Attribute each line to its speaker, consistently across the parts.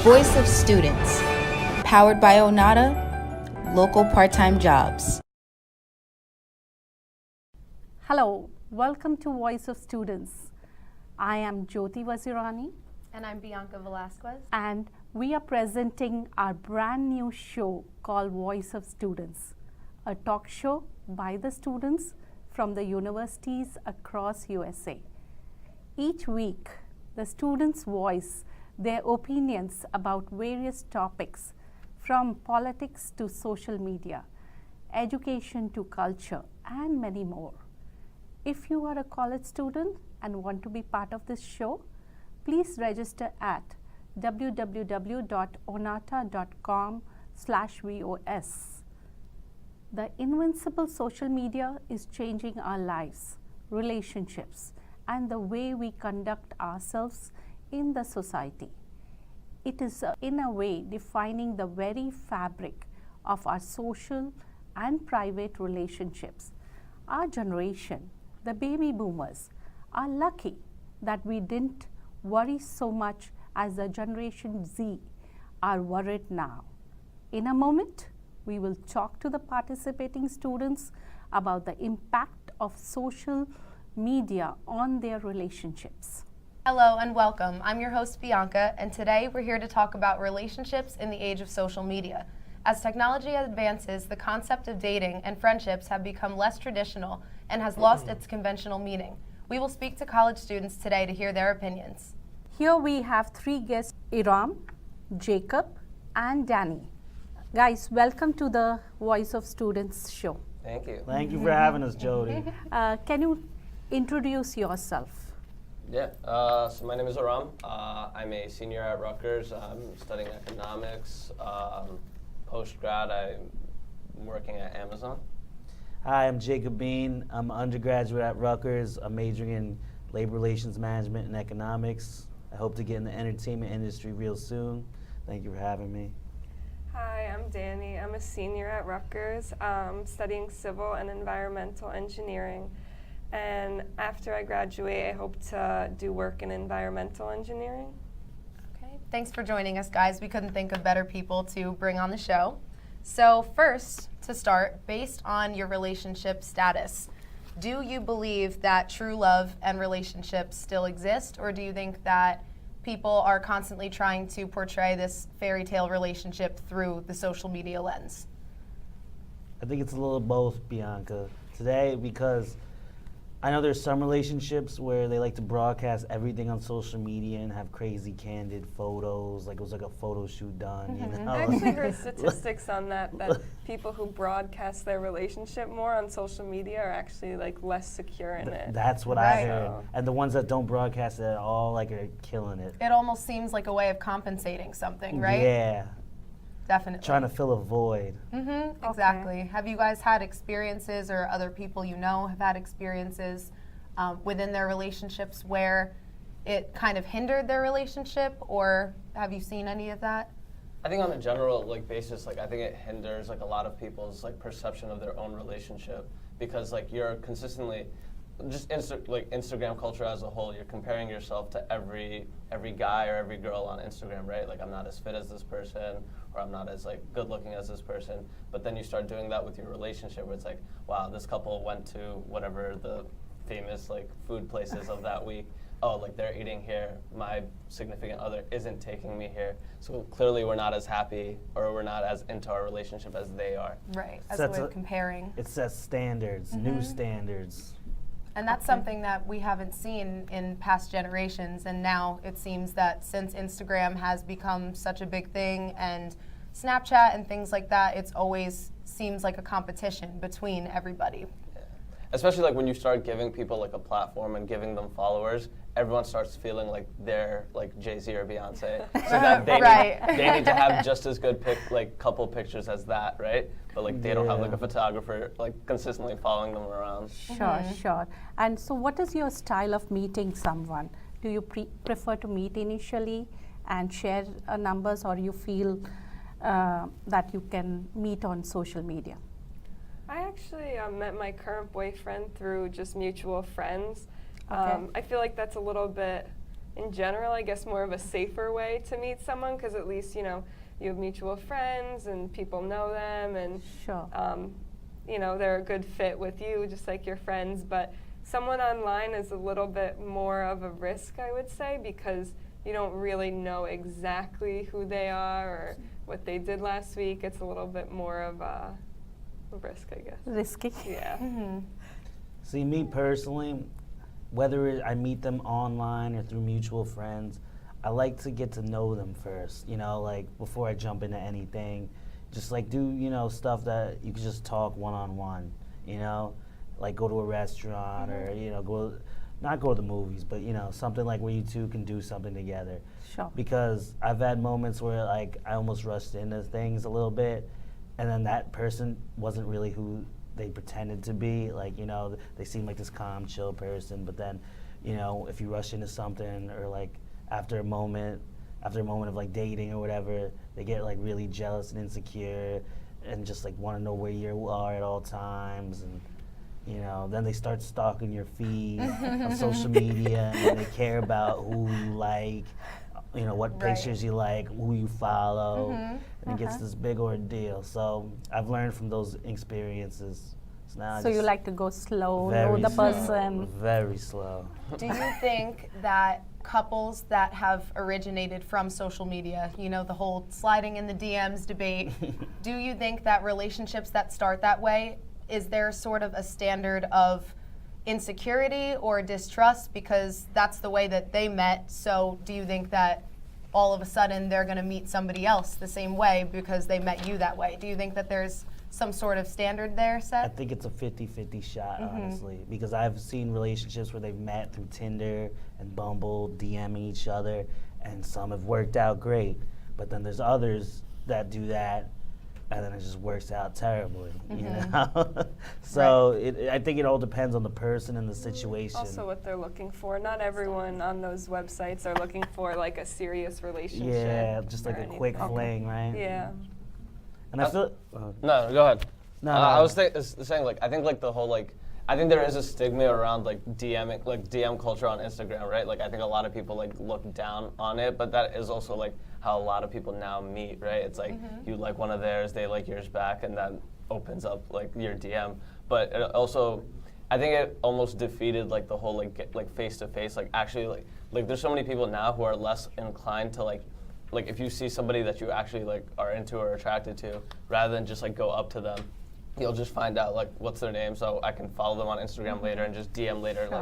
Speaker 1: Voice of Students, powered by Onata, local part-time jobs.
Speaker 2: Hello, welcome to Voice of Students. I am Jyoti Wazirani.
Speaker 3: And I'm Bianca Velasquez.
Speaker 2: And we are presenting our brand new show called Voice of Students, a talk show by the students from the universities across USA. Each week, the students voice their opinions about various topics from politics to social media, education to culture, and many more. If you are a college student and want to be part of this show, please register at www.onata.com/VOS. The invincible social media is changing our lives, relationships, and the way we conduct ourselves in the society. It is in a way defining the very fabric of our social and private relationships. Our generation, the baby boomers, are lucky that we didn't worry so much as the Generation Z are worried now. In a moment, we will talk to the participating students about the impact of social media on their relationships.
Speaker 3: Hello and welcome. I'm your host Bianca, and today we're here to talk about relationships in the age of social media. As technology advances, the concept of dating and friendships have become less traditional and has lost its conventional meaning. We will speak to college students today to hear their opinions.
Speaker 2: Here we have three guests, Iram, Jacob, and Danny. Guys, welcome to the Voice of Students show.
Speaker 4: Thank you.
Speaker 5: Thank you for having us, Jody.
Speaker 2: Can you introduce yourself?
Speaker 4: Yeah, so my name is Aram. I'm a senior at Rutgers. I'm studying economics. Post-grad, I'm working at Amazon.
Speaker 5: Hi, I'm Jacob Bean. I'm an undergraduate at Rutgers. I'm majoring in labor relations management and economics. I hope to get in the entertainment industry real soon. Thank you for having me.
Speaker 6: Hi, I'm Danny. I'm a senior at Rutgers, studying civil and environmental engineering. And after I graduate, I hope to do work in environmental engineering.
Speaker 3: Okay, thanks for joining us, guys. We couldn't think of better people to bring on the show. So first, to start, based on your relationship status, do you believe that true love and relationships still exist, or do you think that people are constantly trying to portray this fairy tale relationship through the social media lens?
Speaker 5: I think it's a little of both, Bianca. Today, because I know there's some relationships where they like to broadcast everything on social media and have crazy candid photos, like it was like a photo shoot done, you know?
Speaker 6: I actually heard statistics on that people who broadcast their relationship more on social media are actually like less secure in it.
Speaker 5: That's what I heard. And the ones that don't broadcast it at all, like, are killing it.
Speaker 3: It almost seems like a way of compensating something, right?
Speaker 5: Yeah.
Speaker 3: Definitely.
Speaker 5: Trying to fill a void.
Speaker 3: Exactly. Okay. Have you guys had experiences, or other people you know have had experiences within their relationships where it kind of hindered their relationship, or have you seen any of that?
Speaker 4: I think on a general basis, I think it hinders a lot of people's perception of their own relationship, because you're consistently just Instagram culture as a whole, you're comparing yourself to every guy or every girl on Instagram, right? I'm not as fit as this person, or I'm not as good looking as this person. But then you start doing that with your relationship, where it's wow, this couple went to whatever the famous food places of that week. Oh, they're eating here. My significant other isn't taking me here. So clearly we're not as happy, or we're not as into our relationship as they are.
Speaker 3: Right, as a way of comparing.
Speaker 5: It sets standards, new standards.
Speaker 3: And that's something that we haven't seen in past generations, and now it seems that since Instagram has become such a big thing, and Snapchat and things like that, it's always seems like a competition between everybody.
Speaker 4: Yeah. Especially when you start giving people a platform and giving them followers, everyone starts feeling like they're Jay-Z or Beyonce, so that they need to have just as good couple pictures as that, right? But they don't have a photographer consistently following them around.
Speaker 2: Sure. And so what is your style of meeting someone? Do you prefer to meet initially and share numbers, or you feel that you can meet on social media?
Speaker 6: I actually met my current boyfriend through just mutual friends.
Speaker 2: Okay.
Speaker 6: I feel like that's a little bit in general, I guess, more of a safer way to meet someone, because at least, you know, you have mutual friends and people know them, and
Speaker 2: Sure.
Speaker 6: you know, they're a good fit with you, just like your friends. But someone online is a little bit more of a risk, I would say, because you don't really know exactly who they are or what they did last week. It's a little bit more of a risk, I guess.
Speaker 2: Risky.
Speaker 6: Yeah.
Speaker 5: See, me personally, whether I meet them online or through mutual friends, I like to get to know them first, you know, like before I jump into anything. Just like do, you know, stuff that you can just talk one-on-one, you know, like go to a restaurant or, you know, not go to the movies, but, you know, something like where you two can do something together.
Speaker 2: Sure.
Speaker 5: Because I've had moments where, like, I almost rushed into things a little bit, and then that person wasn't really who they pretended to be. Like, you know, they seem like this calm, chill person, but then, you know, if you rush into something or, like, after a moment of, like, dating or whatever, they get, like, really jealous and insecure and just, like, want to know where you are at all times. And, you know, then they start stalking your feed on social media, and they care about who you like, you know, what
Speaker 3: Right.
Speaker 5: pictures you like, who you follow, and it gets this big ordeal. So I've learned from those experiences. So now I
Speaker 2: So you
Speaker 5: just
Speaker 2: like to go slow, know
Speaker 5: very
Speaker 2: the
Speaker 5: slow,
Speaker 2: person.
Speaker 5: very slow.
Speaker 3: Do you think that couples that have originated from social media, you know, the whole sliding in the DMs debate, do you think that relationships that start that way, is there sort of a standard of insecurity or distrust because that's the way that they met? So do you think that all of a sudden they're going to meet somebody else the same way because they met you that way? Do you think that there's some sort of standard there
Speaker 5: I
Speaker 3: set?
Speaker 5: think it's a 50-50 shot, honestly, because I've seen relationships where they've met through Tinder and Bumble, DMing each other, and some have worked out great. But then there's others that do that, and then it just works out terribly, you know? So I think it all depends on the person and the situation.
Speaker 6: Also what they're looking for. Not everyone on those websites are looking for like a serious relationship.
Speaker 5: Yeah, just
Speaker 6: or
Speaker 5: like a quick
Speaker 6: anything.
Speaker 5: fling, right?
Speaker 6: Yeah.
Speaker 5: And I feel...
Speaker 4: No, go ahead.
Speaker 5: No,
Speaker 4: I was saying, like, I think, like, the whole, like, I think there is a stigma around, like, DMing, like, DM culture on Instagram, right? Like, I think a lot of people, like, look down on it, but that is also, like, how a lot of people now meet, right? It's like, you like one of theirs, they like yours back, and that opens up, like, your DM. But it also, I think it almost defeated, like, the whole, like, face-to-face, like, actually, like, there's so many people now who are less inclined to, like, if you see somebody that you actually, like, are into or attracted to, rather than just, like, go up to them, you'll just find out, like, what's their name, so I can follow them on Instagram later and just DM later.
Speaker 2: Sure.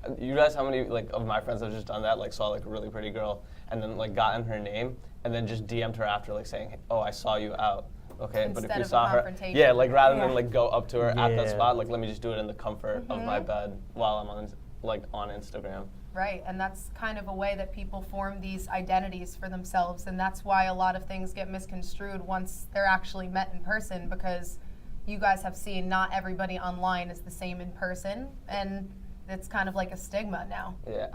Speaker 4: Like, you guys, how many, like, of my friends have just done that, like, saw, like, a really pretty girl, and then, like, gotten her name, and then just DM'd her after, like, saying, oh, I saw you out. Okay, but if
Speaker 3: Instead
Speaker 4: you
Speaker 3: of a
Speaker 4: saw her,
Speaker 3: confrontation.
Speaker 4: yeah, like, rather
Speaker 2: Yeah.
Speaker 4: than, like, go up to her at that
Speaker 5: Yeah.
Speaker 4: spot, like, let me just do it in the comfort of my bed while I'm on, like, on Instagram.
Speaker 3: Right, and that's kind of a way that people form these identities for themselves, and that's why a lot of things get misconstrued once they're actually met in person, because you guys have seen not everybody online is the same in person, and it's kind of like a stigma now.
Speaker 4: Yeah,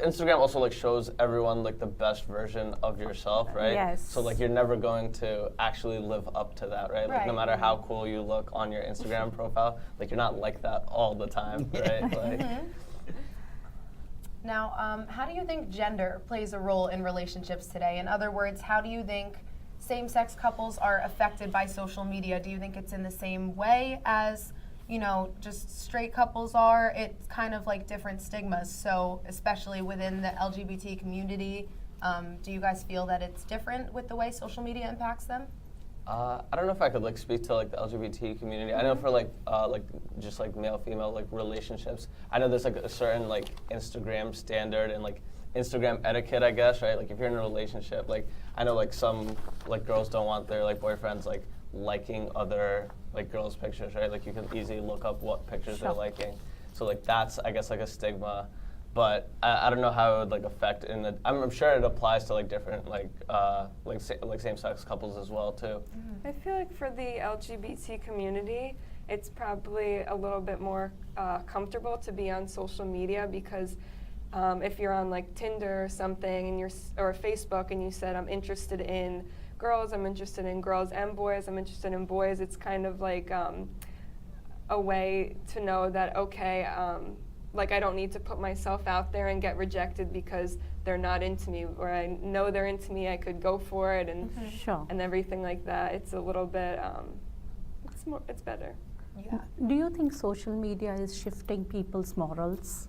Speaker 4: Instagram also, like, shows everyone, like, the best version of yourself, right?
Speaker 2: Yes.
Speaker 4: So, like, you're never going to actually live up to that, right? Like, no
Speaker 3: Right.
Speaker 4: matter how cool you look on your Instagram profile, like, you're not like that all the time, right? Like,
Speaker 3: Now, how do you think gender plays a role in relationships today? In other words, how do you think same-sex couples are affected by social media? Do you think it's in the same way as, you know, just straight couples are? It's kind of like different stigmas. So, especially within the LGBT community, do you guys feel that it's different with the way social media impacts them?
Speaker 4: I don't know if I could, like, speak to, like, the LGBT community. I know for, like just, like, male-female, like, relationships, I know there's, like, a certain, like, Instagram standard and, like, Instagram etiquette, I guess, right? Like, if you're in a relationship, like, I know, like, some, like, girls don't want their, like, boyfriends, like, liking other, like, girls' pictures, right? Like, you can easily look up what pictures they're liking. So, like, that's, I guess, like, a stigma. But I don't know how it would, like, affect in the, I'm sure it applies to, like, different, like same-sex couples as well, too.
Speaker 6: I feel like for the LGBT community, it's probably a little bit more comfortable to be on social media because if you're on like Tinder or something and or Facebook and you said I'm interested in girls, I'm interested in girls and boys, I'm interested in boys, it's kind of like a way to know that okay, like I don't need to put myself out there and get rejected because they're not into me, or I know they're into me, I could go for it and
Speaker 2: Sure.
Speaker 6: and everything like that. It's a little bit it's better.
Speaker 3: Yeah.
Speaker 2: Do you think social media is shifting people's morals?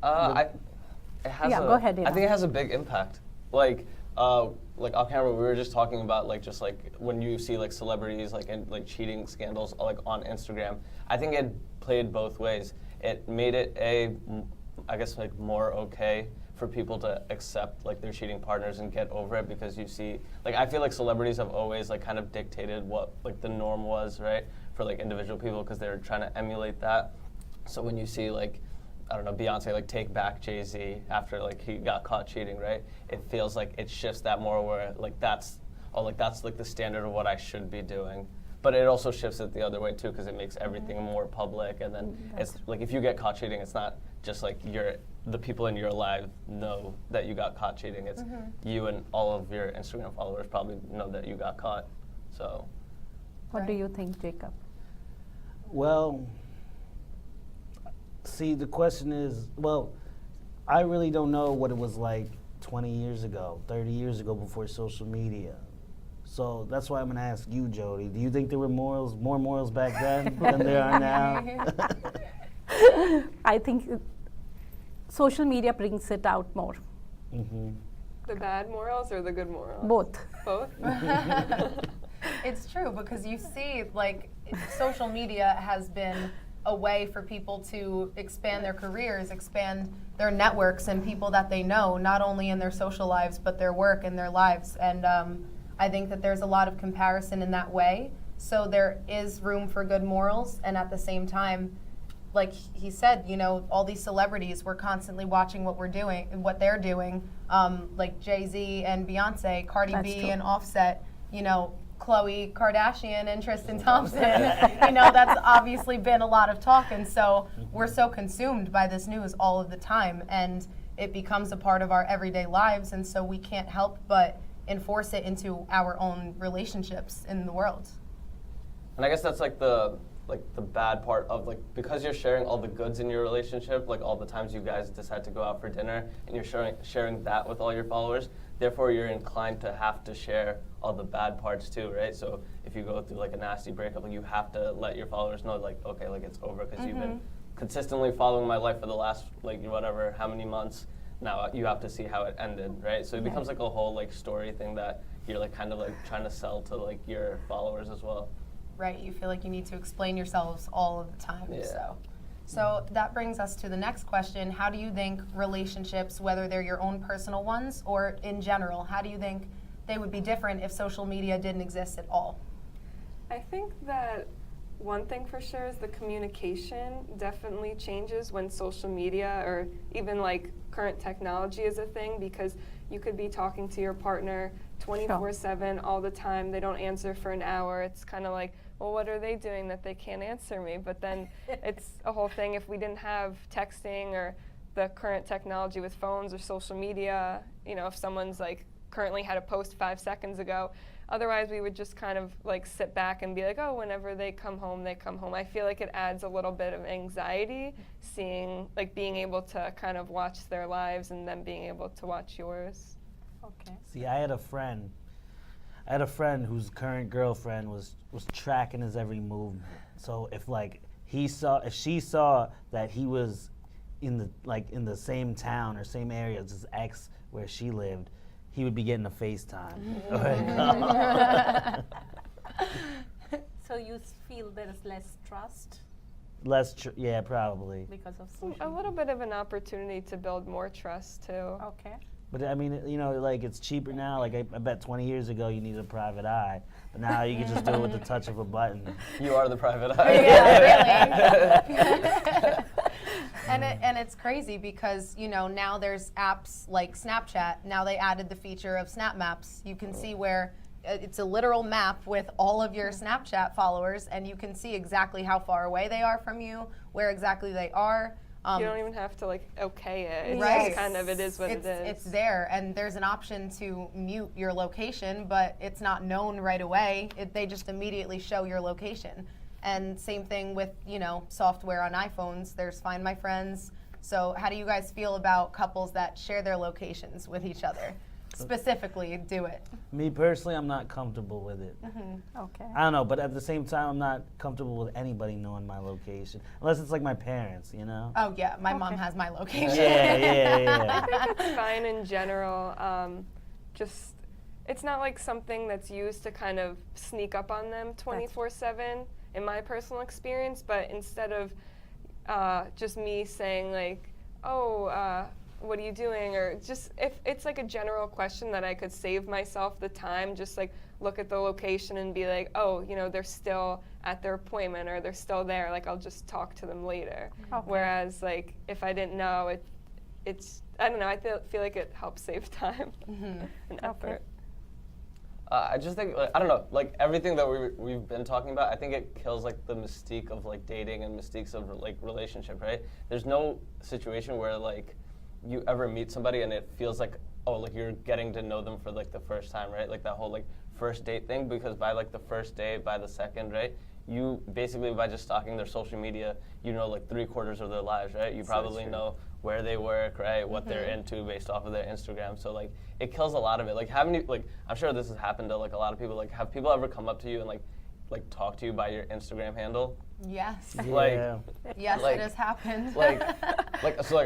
Speaker 4: It has
Speaker 2: Yeah, go ahead,
Speaker 4: I
Speaker 2: Ina.
Speaker 4: think it has a big impact. Like off camera, we were just talking about like just like when you see like celebrities like in like cheating scandals like on Instagram. I think it played both ways. It made it I guess like more okay for people to accept like their cheating partners and get over it, because you see like I feel like celebrities have always like kind of dictated what like the norm was, right, for like individual people, because they're trying to emulate that. So when you see like, I don't know, Beyonce like take back Jay-Z after like he got caught cheating, right? It feels like it shifts that more where like that's like the standard of what I should be doing. But it also shifts it the other way too, because it makes everything more public, and then it's like if you get caught cheating, it's not just like the people in your life know that you got caught cheating. It's you and all of your Instagram followers probably know that you got caught. So
Speaker 2: What do you think, Jacob?
Speaker 5: Well, see, the question is, well, I really don't know what it was like 20 years ago, 30 years ago before social media. So that's why I'm going to ask you, Jody. Do you think there were more morals back then than there are now?
Speaker 2: I think social media brings it out more.
Speaker 5: Mm-hmm.
Speaker 6: The bad morals or the good morals?
Speaker 2: Both.
Speaker 6: Both?
Speaker 3: It's true, because you see, like, social media has been a way for people to expand their careers, expand their networks and people that they know, not only in their social lives, but their work and their lives. And I think that there's a lot of comparison in that way. So there is room for good morals, and at the same time, like he said, you know, all these celebrities, we're constantly watching what we're doing, what they're doing, like Jay-Z and Beyonce, Cardi
Speaker 2: That's
Speaker 3: B
Speaker 2: true.
Speaker 3: and Offset, you know, Khloe Kardashian and Tristan Thompson. You know, that's obviously been a lot of talk, and so we're so consumed by this news all of the time, and it becomes a part of our everyday lives, and so we can't help but enforce it into our own relationships in the world.
Speaker 4: And I guess that's like the bad part of like, because you're sharing all the goods in your relationship, like all the times you guys decide to go out for dinner and you're sharing that with all your followers, therefore you're inclined to have to share all the bad parts too, right? So if you go through like a nasty breakup, like you have to let your followers know like, okay, like it's over, because you've been consistently following my life for the last like whatever, how many months. Now you have to see how it ended, right? So it becomes like a whole like story thing that you're like kind of like trying to sell to like your followers as well.
Speaker 3: Right, you feel like you need to explain yourselves all of the time.
Speaker 4: Yeah.
Speaker 3: So that brings us to the next question. How do you think relationships, whether they're your own personal ones or in general, how do you think they would be different if social media didn't exist at all?
Speaker 6: I think that one thing for sure is the communication definitely changes when social media or even like current technology is a thing, because you could be talking to your partner 24/7 all the time. They don't answer for an hour. It's kind of like, well, what are they doing that they can't answer me? But then it's a whole thing. If we didn't have texting or the current technology with phones or social media, you know, if someone's like currently had a post 5 seconds ago, otherwise we would just kind of like sit back and be like, oh, whenever they come home, they come home. I feel like it adds a little bit of anxiety seeing, like being able to kind of watch their lives and then being able to watch yours.
Speaker 2: Okay.
Speaker 5: See, I had a friend whose current girlfriend was tracking his every movement. So if she saw that he was in the same town or same area as his ex where she lived, he would be getting a FaceTime.
Speaker 2: So you feel there is less trust
Speaker 5: Yeah, probably.
Speaker 2: because of social
Speaker 6: A little bit of an opportunity to build more trust too.
Speaker 2: Okay.
Speaker 5: But I mean, you know, like it's cheaper now. Like I bet 20 years ago you needed a private eye, but now you can just do it with the touch of a button.
Speaker 4: You are the private eye.
Speaker 3: Yeah, really. And it's crazy because, you know, now there's apps like Snapchat. Now they added the feature of Snap Maps. You can see where it's a literal map with all of your Snapchat followers, and you can see exactly how far away they are from you, where exactly they are.
Speaker 6: You don't even have to like okay it. It's
Speaker 3: Right.
Speaker 6: just kind of it is what it is.
Speaker 3: It's there, and there's an option to mute your location, but it's not known right away. They just immediately show your location. And same thing with, you know, software on iPhones. There's Find My Friends. So how do you guys feel about couples that share their locations with each other? Specifically, do it.
Speaker 5: Me personally, I'm not comfortable with it.
Speaker 2: Okay.
Speaker 5: I don't know, but at the same time, I'm not comfortable with anybody knowing my location, unless it's like my parents, you know?
Speaker 3: Oh yeah, my mom has my location.
Speaker 5: Yeah.
Speaker 6: I think it's fine in general. Just, it's not like something that's used to kind of sneak up on them 24/7 in my personal experience, but instead of just me saying like, oh, what are you doing? Or just, if it's like a general question that I could save myself the time, just like look at the location and be like, oh, you know, they're still at their appointment or they're still there, like I'll just talk to them later.
Speaker 2: Okay.
Speaker 6: Whereas like if I didn't know, it's, I don't know, I feel like it helps save time and effort.
Speaker 4: I just think, like, I don't know, like everything that we've been talking about, I think it kills like the mystique of like dating and mystiques of like relationship, right? There's no situation where like you ever meet somebody and it feels like, oh, like you're getting to know them for like the first time, right? Like that whole like first date thing, because by like the first date, by the second, right? You basically, by just stalking their social media, you know like 3/4 of their lives, right? You probably know where they work, right? What they're into based off of their Instagram. So like it kills a lot of it. Like haven't you, like I'm sure this has happened to like a lot of people. Like have people ever come up to you and like talk to you by your Instagram handle?
Speaker 3: Yes.
Speaker 4: Like
Speaker 3: Yes,
Speaker 4: like-
Speaker 3: it has happened.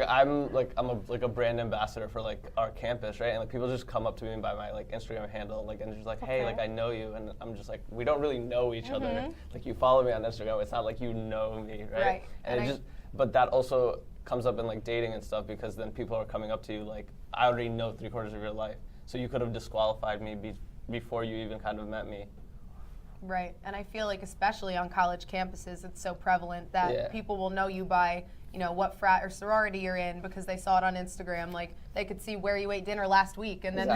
Speaker 4: I'm a brand ambassador for like our campus, right? And like people just come up to me by my like Instagram handle, like and they're just like, hey, like I know you, and I'm just like, we don't really know each other. Like you follow me on Instagram, it's not like you know me, right?
Speaker 3: Right.
Speaker 4: And
Speaker 3: And
Speaker 4: it just, but that also comes up in like dating and stuff, because then people are coming up to you like, I already know 3/4 of your life, so you could have disqualified me before you even kind of met me.
Speaker 3: Right, and I feel like especially on college campuses, it's so prevalent that people will know you by, you know, what frat or sorority you're in because they saw it on Instagram. Like they could see where you ate dinner last week and then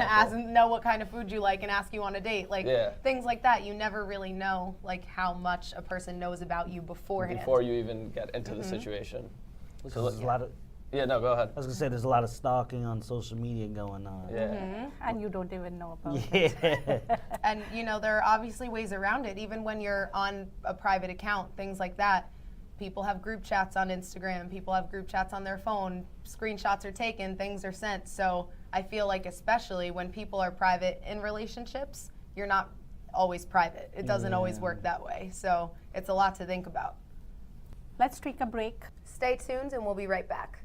Speaker 3: know what kind of food you like and ask you on a date. Like things like that. You never really know like how much a person knows about you beforehand.
Speaker 4: Before you even get into the situation.
Speaker 5: So there's a lot of,
Speaker 4: Yeah, no, go ahead.
Speaker 5: I was gonna say there's a lot of stalking on social media going on.
Speaker 4: Yeah.
Speaker 2: And you don't even know about it.
Speaker 5: Yeah.
Speaker 3: And you know, there are obviously ways around it. Even when you're on a private account, things like that. People have group chats on Instagram. People have group chats on their phone. Screenshots are taken. Things are sent. So I feel like especially when people are private in relationships, you're not always private. It doesn't always work that way. So it's a lot to think about.
Speaker 2: Let's take a break.
Speaker 3: Stay tuned and we'll be right back.